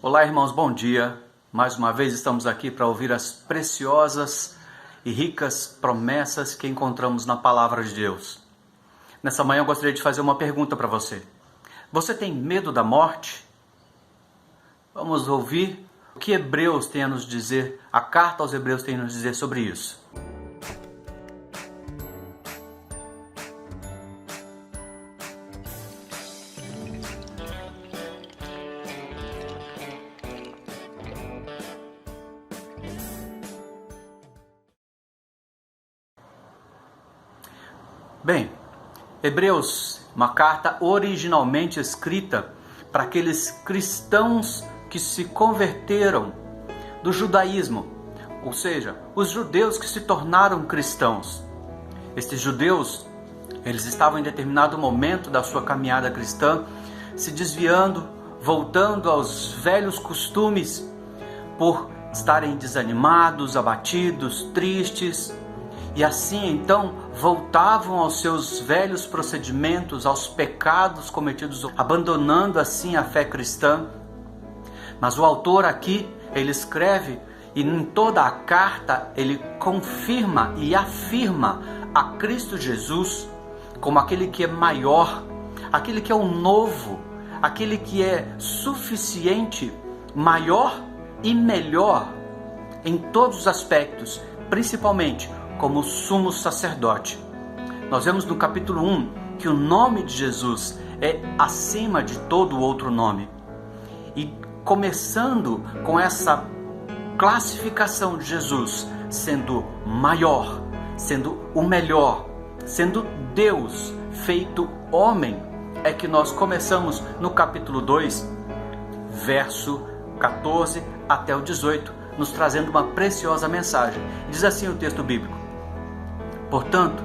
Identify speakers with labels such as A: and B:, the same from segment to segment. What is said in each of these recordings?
A: Olá, irmãos, bom dia. Mais uma vez estamos aqui para ouvir as preciosas e ricas promessas que encontramos na palavra de Deus. Nessa manhã eu gostaria de fazer uma pergunta para você. Você tem medo da morte? Vamos ouvir o que Hebreus tem a nos dizer, a carta aos Hebreus tem a nos dizer sobre isso. Bem, Hebreus, uma carta originalmente escrita para aqueles cristãos que se converteram do judaísmo, ou seja, os judeus que se tornaram cristãos. Estes judeus, eles estavam em determinado momento da sua caminhada cristã, se desviando, voltando aos velhos costumes, por estarem desanimados, abatidos, tristes, e assim então voltavam aos seus velhos procedimentos, aos pecados cometidos, abandonando assim a fé cristã. Mas o autor aqui, ele escreve e em toda a carta ele confirma e afirma a Cristo Jesus como aquele que é maior, aquele que é o novo, aquele que é suficiente, maior e melhor em todos os aspectos, principalmente como sumo sacerdote. Nós vemos no capítulo 1 que o nome de Jesus é acima de todo outro nome. E começando com essa classificação de Jesus sendo maior, sendo o melhor, sendo Deus feito homem, é que nós começamos no capítulo 2, verso 14 até o 18, nos trazendo uma preciosa mensagem. Diz assim o texto bíblico: portanto,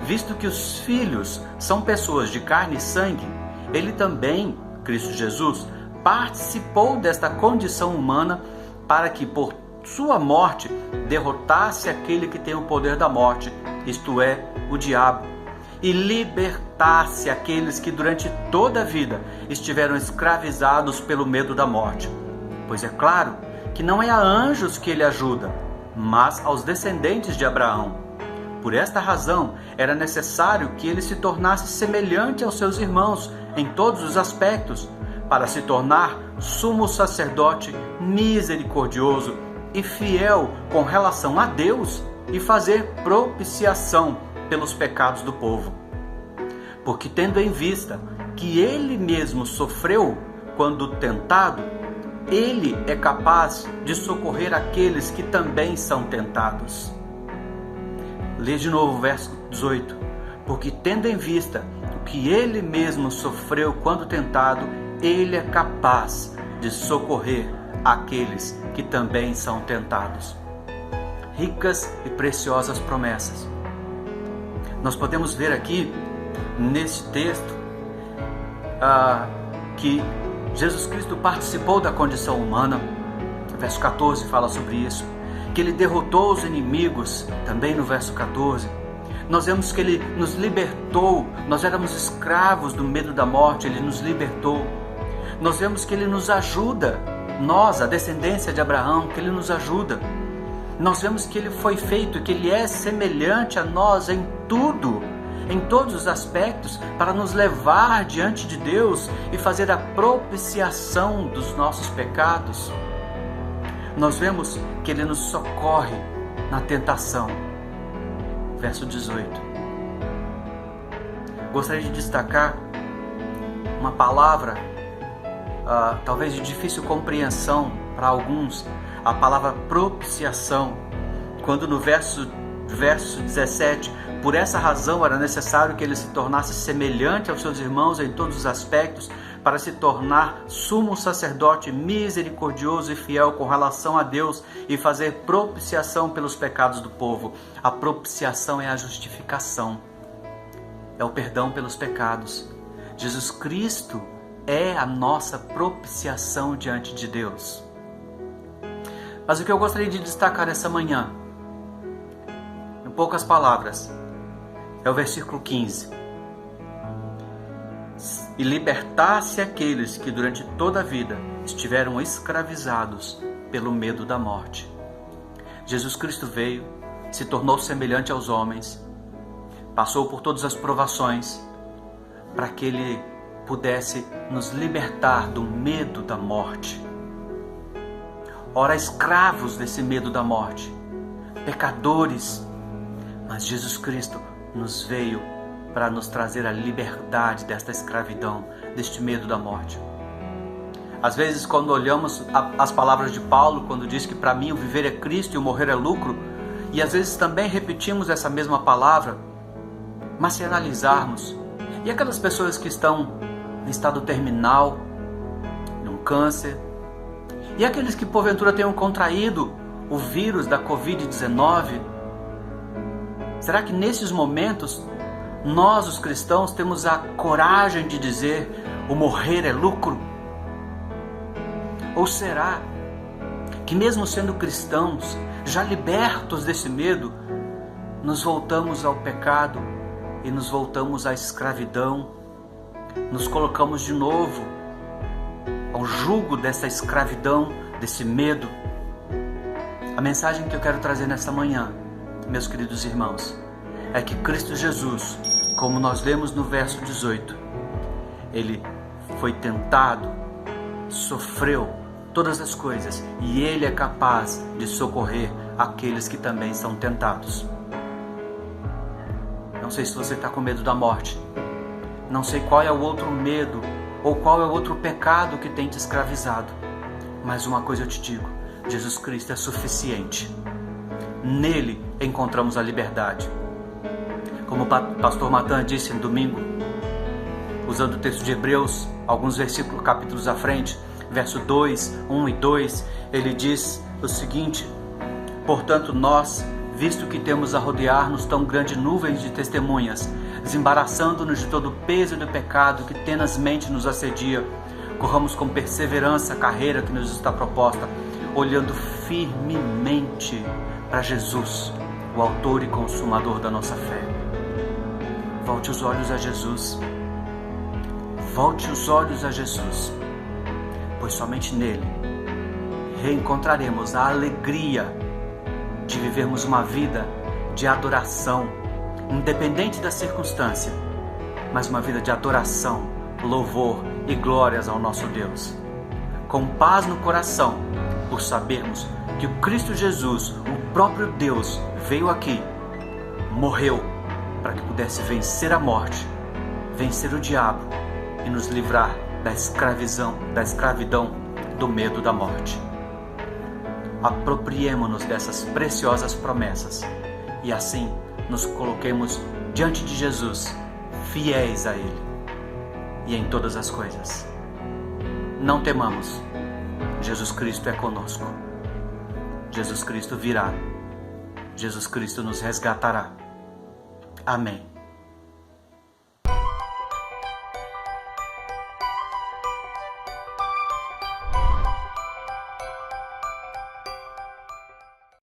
A: visto que os filhos são pessoas de carne e sangue, ele também, Cristo Jesus, participou desta condição humana para que por sua morte derrotasse aquele que tem o poder da morte, isto é, o diabo, e libertasse aqueles que durante toda a vida estiveram escravizados pelo medo da morte. Pois é claro que não é a anjos que ele ajuda, mas aos descendentes de Abraão. Por esta razão, era necessário que ele se tornasse semelhante aos seus irmãos em todos os aspectos, para se tornar sumo sacerdote misericordioso e fiel com relação a Deus e fazer propiciação pelos pecados do povo. Porque tendo em vista que ele mesmo sofreu quando tentado, ele é capaz de socorrer aqueles que também são tentados. Lê de novo o verso 18. Porque tendo em vista o que ele mesmo sofreu quando tentado, ele é capaz de socorrer aqueles que também são tentados. Ricas e preciosas promessas. Nós podemos ver aqui, nesse texto, que Jesus Cristo participou da condição humana. O verso 14 fala sobre isso. Que ele derrotou os inimigos, também no verso 14. Nós vemos que ele nos libertou. Nós éramos escravos do medo da morte, ele nos libertou. Nós vemos que ele nos ajuda, nós, a descendência de Abraão, que ele nos ajuda. Nós vemos que ele foi feito, que ele é semelhante a nós em tudo, em todos os aspectos, para nos levar diante de Deus e fazer a propiciação dos nossos pecados. Nós vemos que ele nos socorre na tentação. Verso 18. Gostaria de destacar uma palavra, talvez de difícil compreensão para alguns, a palavra propiciação, quando no verso 17, por essa razão era necessário que ele se tornasse semelhante aos seus irmãos em todos os aspectos, para se tornar sumo sacerdote misericordioso e fiel com relação a Deus e fazer propiciação pelos pecados do povo. A propiciação é a justificação, é o perdão pelos pecados. Jesus Cristo é a nossa propiciação diante de Deus. Mas o que eu gostaria de destacar nessa manhã, em poucas palavras, é o versículo 15. e libertasse aqueles que durante toda a vida estiveram escravizados pelo medo da morte. Jesus Cristo veio, se tornou semelhante aos homens, passou por todas as provações para que Ele pudesse nos libertar do medo da morte. Ora, escravos desse medo da morte, pecadores, mas Jesus Cristo nos veio para nos trazer a liberdade desta escravidão, deste medo da morte. Às vezes, quando olhamos as palavras de Paulo, quando diz que para mim o viver é Cristo e o morrer é lucro, e às vezes também repetimos essa mesma palavra, mas se analisarmos, e aquelas pessoas que estão em estado terminal, num câncer, e aqueles que porventura tenham contraído o vírus da Covid-19, será que nesses momentos nós, os cristãos, temos a coragem de dizer o morrer é lucro? Ou será que mesmo sendo cristãos, já libertos desse medo, nos voltamos ao pecado e nos voltamos à escravidão, nos colocamos de novo ao jugo dessa escravidão, desse medo? A mensagem que eu quero trazer nesta manhã, meus queridos irmãos, é que Cristo Jesus, como nós lemos no verso 18, Ele foi tentado, sofreu todas as coisas e Ele é capaz de socorrer aqueles que também são tentados. Não sei se você está com medo da morte, não sei qual é o outro medo ou qual é o outro pecado que tem te escravizado, mas uma coisa eu te digo: Jesus Cristo é suficiente. Nele encontramos a liberdade. Como o pastor Matan disse no domingo, usando o texto de Hebreus, alguns versículos, capítulos à frente, verso 2, 1 e 2, ele diz o seguinte: portanto nós, visto que temos a rodear-nos tão grande nuvem de testemunhas, desembaraçando-nos de todo o peso do pecado que tenazmente nos assedia, corramos com perseverança a carreira que nos está proposta, olhando firmemente para Jesus, o autor e consumador da nossa fé. Volte os olhos a Jesus. Volte os olhos a Jesus, pois somente nele reencontraremos a alegria de vivermos uma vida de adoração, independente da circunstância, mas uma vida de adoração, louvor e glórias ao nosso Deus. Com paz no coração, por sabermos que o Cristo Jesus, o próprio Deus, veio aqui, morreu para que pudesse vencer a morte, vencer o diabo e nos livrar da escravidão do medo da morte. Apropriemo-nos dessas preciosas promessas e assim nos coloquemos diante de Jesus, fiéis a Ele e em todas as coisas. Não temamos, Jesus Cristo é conosco. Jesus Cristo virá, Jesus Cristo nos resgatará. Amém.